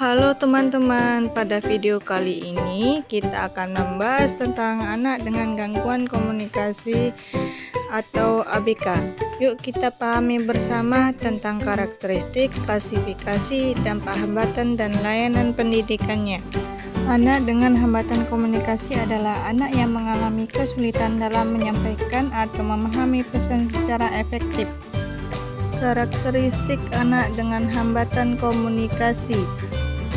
Halo teman-teman, pada video kali ini kita akan membahas tentang anak dengan gangguan komunikasi atau ABK. Yuk kita pahami bersama tentang karakteristik, klasifikasi, dampak hambatan, dan layanan pendidikannya. Anak dengan hambatan komunikasi adalah anak yang mengalami kesulitan dalam menyampaikan atau memahami pesan secara efektif. Karakteristik anak dengan hambatan komunikasi.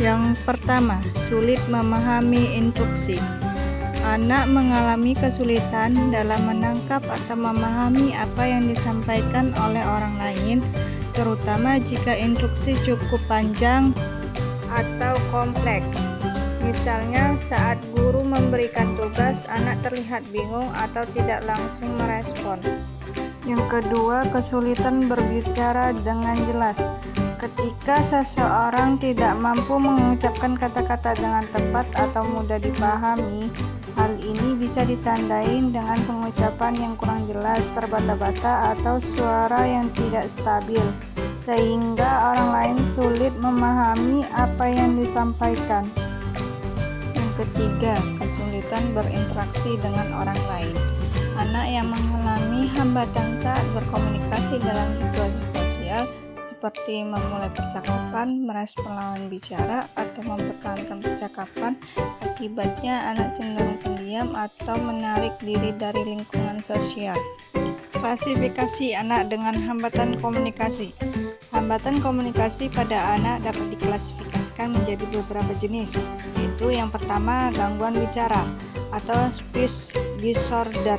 Yang pertama, sulit memahami instruksi. Anak mengalami kesulitan dalam menangkap atau memahami apa yang disampaikan oleh orang lain, terutama jika instruksi cukup panjang atau kompleks. Misalnya, saat guru memberikan tugas, anak terlihat bingung atau tidak langsung merespon. Yang kedua, kesulitan berbicara dengan jelas. Ketika seseorang tidak mampu mengucapkan kata-kata dengan tepat atau mudah dipahami, hal ini bisa ditandai dengan pengucapan yang kurang jelas, terbata-bata, atau suara yang tidak stabil, sehingga orang lain sulit memahami apa yang disampaikan. Yang ketiga, kesulitan berinteraksi dengan orang lain. Anak yang mengalami hambatan saat berkomunikasi dalam situasi sosial seperti memulai percakapan, merespon lawan bicara, atau mempertahankan percakapan. Akibatnya anak cenderung pendiam atau menarik diri dari lingkungan sosial. Klasifikasi anak dengan hambatan komunikasi. Hambatan komunikasi pada anak dapat diklasifikasikan menjadi beberapa jenis, yaitu yang pertama, gangguan bicara atau speech disorder.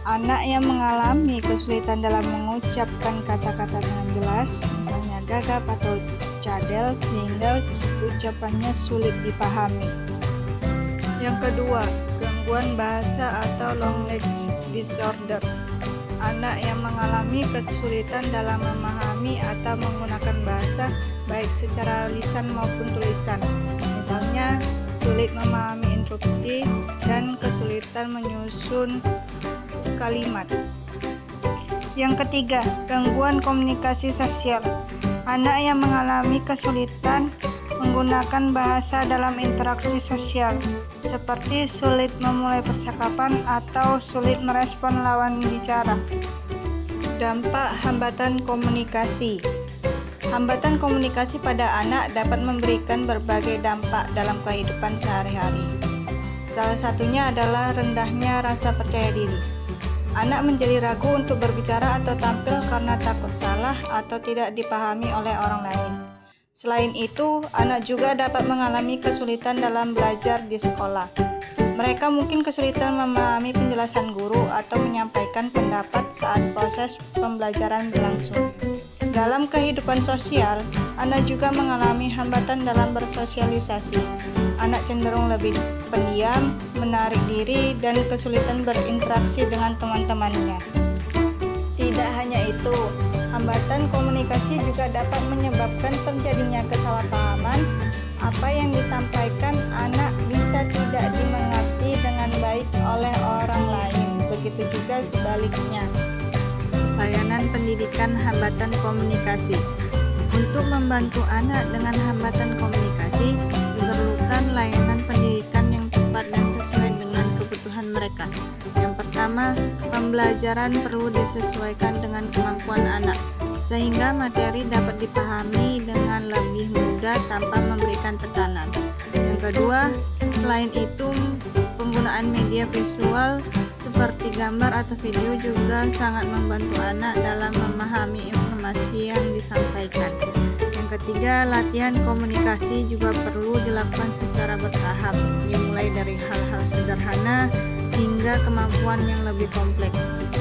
Anak yang mengalami kesulitan dalam mengucapkan kata-kata dengan jelas, misalnya gagap atau cadel, sehingga ucapannya sulit dipahami. Yang kedua, gangguan bahasa atau language disorder. Anak yang mengalami kesulitan dalam memahami atau menggunakan bahasa, baik secara lisan maupun tulisan. Misalnya, sulit memahami instruksi dan kesulitan menyusun kalimat. Yang ketiga, gangguan komunikasi sosial. Anak yang mengalami kesulitan menggunakan bahasa dalam interaksi sosial, seperti sulit memulai percakapan atau sulit merespon lawan bicara. Dampak hambatan komunikasi. Hambatan komunikasi pada anak dapat memberikan berbagai dampak dalam kehidupan sehari-hari. Salah satunya adalah rendahnya rasa percaya diri. Anak menjadi ragu untuk berbicara atau tampil karena takut salah atau tidak dipahami oleh orang lain. Selain itu, anak juga dapat mengalami kesulitan dalam belajar di sekolah. Mereka mungkin kesulitan memahami penjelasan guru atau menyampaikan pendapat saat proses pembelajaran berlangsung. Dalam kehidupan sosial, anak juga mengalami hambatan dalam bersosialisasi. Anak cenderung lebih pendiam, menarik diri, dan kesulitan berinteraksi dengan teman-temannya. Tidak hanya itu, hambatan komunikasi juga dapat menyebabkan terjadinya kesalahpahaman. Apa yang disampaikan anak bisa tidak dimengerti dengan baik oleh orang lain, begitu juga sebaliknya. Layanan pendidikan hambatan komunikasi. Untuk membantu anak dengan hambatan komunikasi, diperlukan layanan pendidikan yang tepat dan sesuai dengan kebutuhan mereka. Yang pertama, pembelajaran perlu disesuaikan dengan kemampuan anak, sehingga materi dapat dipahami dengan lebih mudah tanpa memberikan tekanan. Yang kedua, selain itu, penggunaan media visual seperti gambar atau video juga sangat membantu anak dalam memahami informasi yang disampaikan. Yang ketiga, latihan komunikasi juga perlu dilakukan secara bertahap, dimulai dari hal-hal sederhana hingga kemampuan yang lebih kompleks.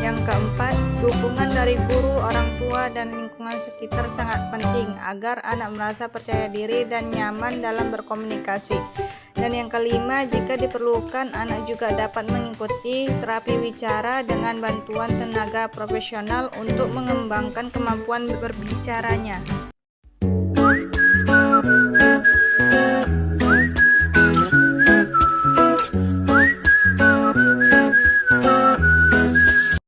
Yang keempat, dukungan dari guru, orang tua, dan lingkungan sekitar sangat penting agar anak merasa percaya diri dan nyaman dalam berkomunikasi. Dan yang kelima, jika diperlukan, anak juga dapat mengikuti terapi wicara dengan bantuan tenaga profesional untuk mengembangkan kemampuan berbicaranya.